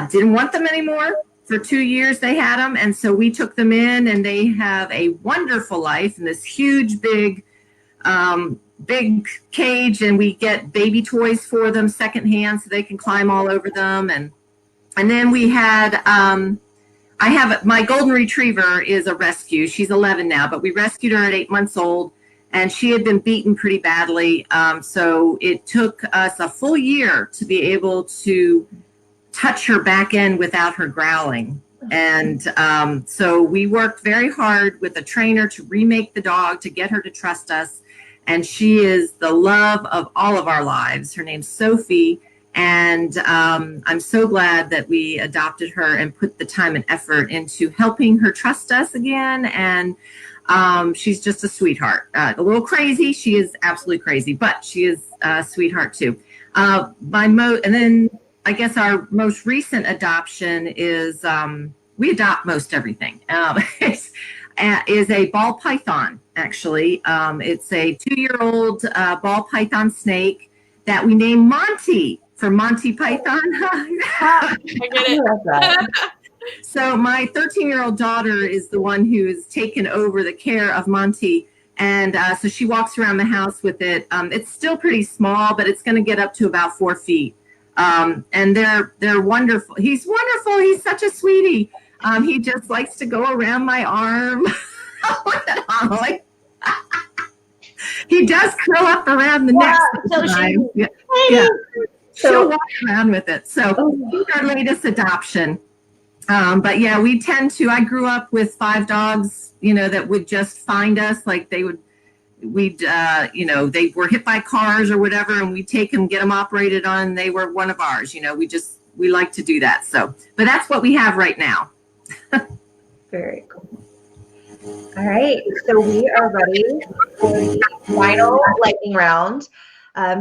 didn't want them anymore. For 2 years they had them. And so we took them in, and they have a wonderful life in this huge, big cage. And we get baby toys for them secondhand so they can climb all over them. And then we had, I have my golden retriever is a rescue. She's 11 now, but we rescued her at 8 months old. And she had been beaten pretty badly. So it took us a full year to be able to touch her back end without her growling. And so we worked very hard with a trainer to remake the dog, to get her to trust us. And she is the love of all of our lives. Her name's Sophie. And I'm so glad that we adopted her and put the time and effort into helping her trust us again. And she's just a sweetheart, a little crazy. She is absolutely crazy, but she is a sweetheart too. And then I guess our most recent adoption is, we adopt most everything, is a ball python, actually. It's a 2-year-old ball python snake that we named Monty for Monty Python. I get it. So my 13-year-old daughter is the one who has taken over the care of Monty. And so she walks around the house with it. It's still pretty small, but it's going to get up to about 4 feet. And they're wonderful. He's wonderful. He's such a sweetie. He just likes to go around my arm. Amalie. He does curl up around the neck. She'll walk around with it. So he's our latest adoption. But yeah, I grew up with 5 dogs, that would just find us. Like they would we'd, they were hit by cars or whatever, and we'd take them, get them operated on, and they were one of ours. We like to do that. So, but that's what we have right now. Very cool. All right, so we are ready for the final lightning round.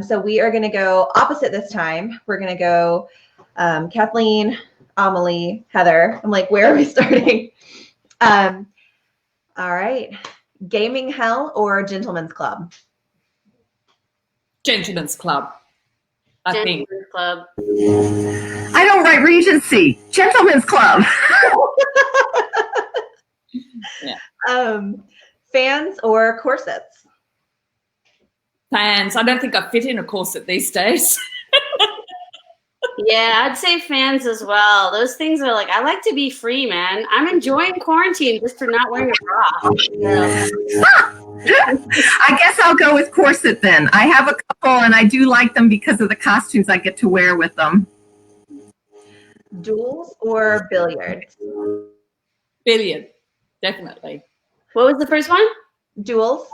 So we are going to go opposite this time. We're going to go Kathleen, Amalie, Heather. I'm like, where are we starting? All right. Gaming Hell or Gentleman's Club? Gentleman's Club, I think. Gentleman's Club. I don't write Regency. Gentleman's Club. Yeah. Fans or corsets? Fans. I don't think I fit in a corset these days. Yeah, I'd say fans as well. Those things are like, I like to be free, man. I'm enjoying quarantine just for not wearing a bra. Yeah. I guess I'll go with corset then. I have a couple, and I do like them because of the costumes I get to wear with them. Duels or billiards? Billiard, definitely. What was the first one? Duels.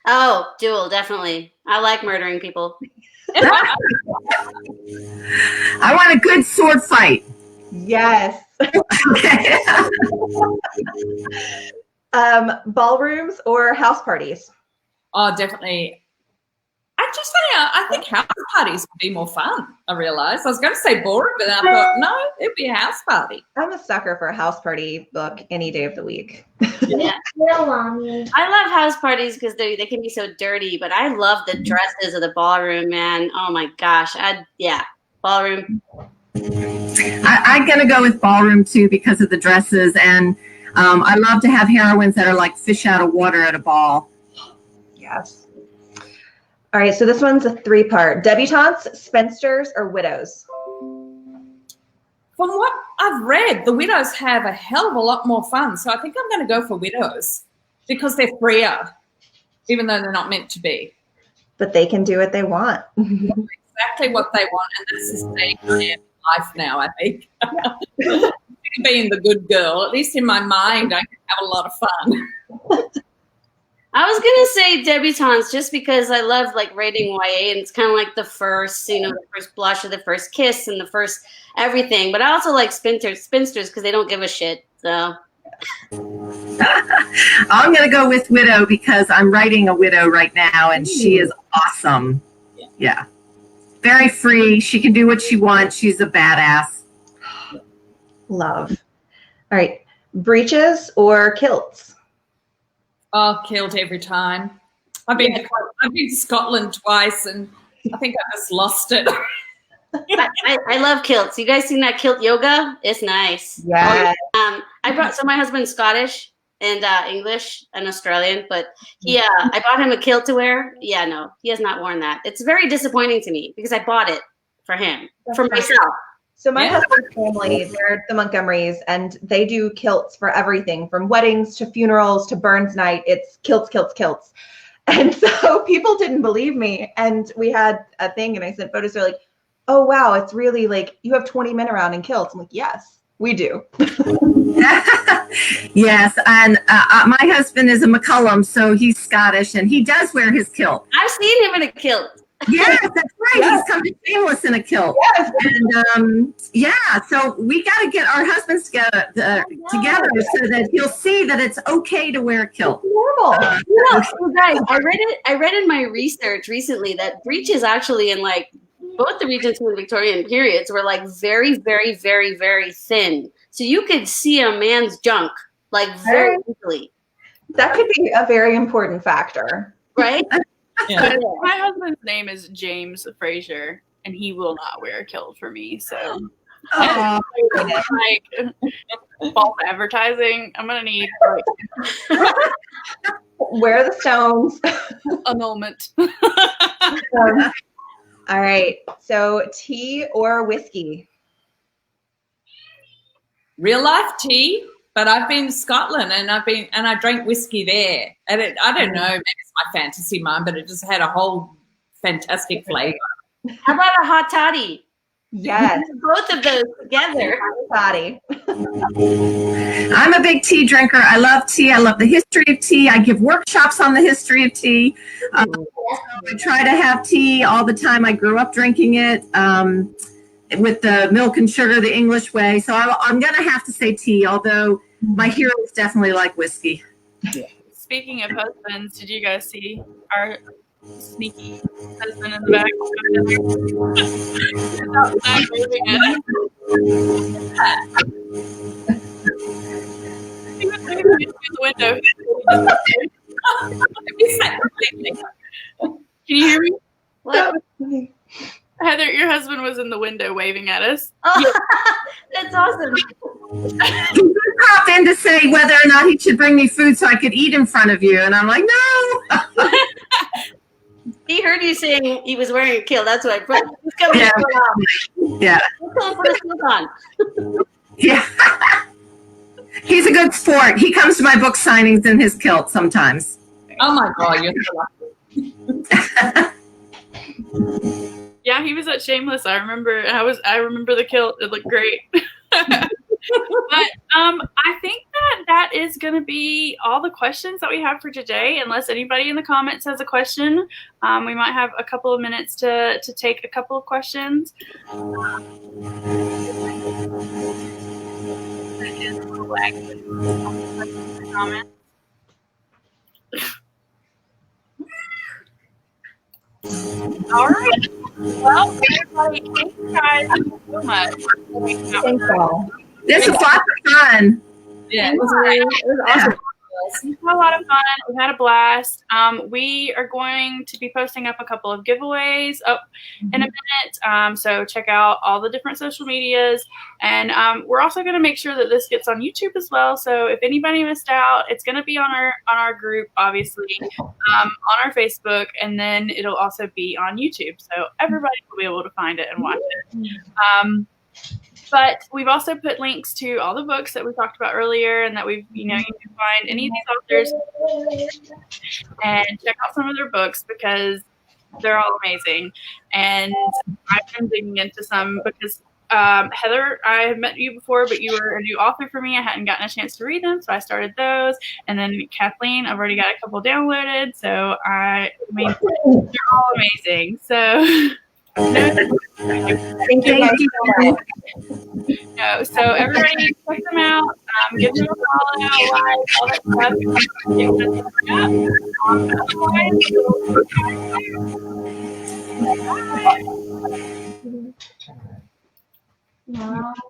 Oh, duel, definitely. I like murdering people. I want a good sword fight. Yes. Okay. Ballrooms or house parties? Oh, definitely. I think house parties would be more fun, I realised. I was going to say boring, but then I thought, no, it'd be a house party. I'm a sucker for a house party book any day of the week. Yeah. I love house parties because they can be so dirty, but I love the dresses of the ballroom, man. Oh my gosh. Ballroom. I'm going to go with ballroom too because of the dresses, and I love to have heroines that are like fish out of water at a ball. Yes. All right, so this one's a 3-part. Debutantes, spinsters, or widows? From what I've read, the widows have a hell of a lot more fun. So I think I'm going to go for widows because they're freer, even though they're not meant to be. But they can do what they want. Exactly what they want, and that's the stage of their life now, I think. Being the good girl, at least in my mind, I can have a lot of fun. I was going to say debutantes just because I love like reading YA, and it's kind of like the first, the first blush or the first kiss and the first everything. But I also like spinsters because they don't give a shit. So I'm going to go with widow because I'm writing a widow right now, and she is awesome. Yeah. Very free. She can do what she wants. She's a badass. Love. All right. Breeches or kilts? Oh, kilt every time. I've been to Scotland twice, and I think I just lost it. I love kilts. You guys seen that kilt yoga? It's nice. Yeah. So my husband's Scottish and English and Australian, but I bought him a kilt to wear. Yeah, no, he has not worn that. It's very disappointing to me because I bought it for him, for myself. So my husband's family, they're the Montgomerys, and they do kilts for everything from weddings to funerals to Burns night. It's kilts, kilts, kilts. And so people didn't believe me. And we had a thing, and I sent photos. They're like, oh, wow, it's really like you have 20 men around in kilts. I'm like, yes, we do. Yes. And my husband is a McCollum, so he's Scottish, and he does wear his kilt. I've seen him in a kilt. Yes, that's right. Yes. He's come to Shameless in a kilt. Yes. And so we got to get our husbands together so that he'll see that it's okay to wear a kilt. Normal. Guys, I read in my research recently that breeches actually in like both the Regency and Victorian periods were like very, very, very, very thin. So you could see a man's junk like very easily. That could be a very important factor. Right? Yeah. My husband's name is James Fraser, and he will not wear a kilt for me. So, like false advertising. I'm gonna need wear the stones. A moment. All right. So, tea or whiskey? Real life tea. But I've been to Scotland, and I drank whiskey there. And I don't know, maybe it's my fantasy mind, but it just had a whole fantastic flavour. How about a hot toddy? Yes. Both of those together. Body. I'm a big tea drinker. I love tea. I love the history of tea. I give workshops on the history of tea. I try to have tea all the time. I grew up drinking it with the milk and sugar the English way. So I'm going to have to say tea, although my heroes definitely like whiskey. Speaking of husbands, did you guys see our sneaky husband in the back? He was moving through the window. Can you hear me? What? Heather, your husband was in the window waving at us. Oh, that's awesome. He popped in to say whether or not he should bring me food so I could eat in front of you. And I'm like, no. He heard you saying he was wearing a kilt. That's why he's coming Yeah. Yeah. put his kilt on. Yeah. He's a good sport. He comes to my book signings in his kilt sometimes. Oh my God, you're so lucky. Yeah, he was at Shameless. I remember the kilt. It looked great. But I think that is going to be all the questions that we have for today. Unless anybody in the comments has a question, we might have a couple of minutes to take a couple of questions. All right. Well, everybody, thank you guys so much. Thanks, all. This is lots of fun. Yeah. It was awesome. We had a lot of fun. We had a blast. We are going to be posting up a couple of giveaways up in a minute. So check out all the different social medias. And we're also going to make sure that this gets on YouTube as well. So if anybody missed out, it's going to be on our group, obviously, on our Facebook, and then it'll also be on YouTube. So everybody will be able to find it and watch it. But we've also put links to all the books that we talked about earlier, and that you can find any of these authors and check out some of their books because they're all amazing. And I've been digging into some because Heather, I had met you before, but you were a new author for me. I hadn't gotten a chance to read them, so I started those. And then Kathleen, I've already got a couple downloaded, so I mean they're all amazing. So. Thank you. No, so everybody check them out. Give them a follow, like, all that stuff.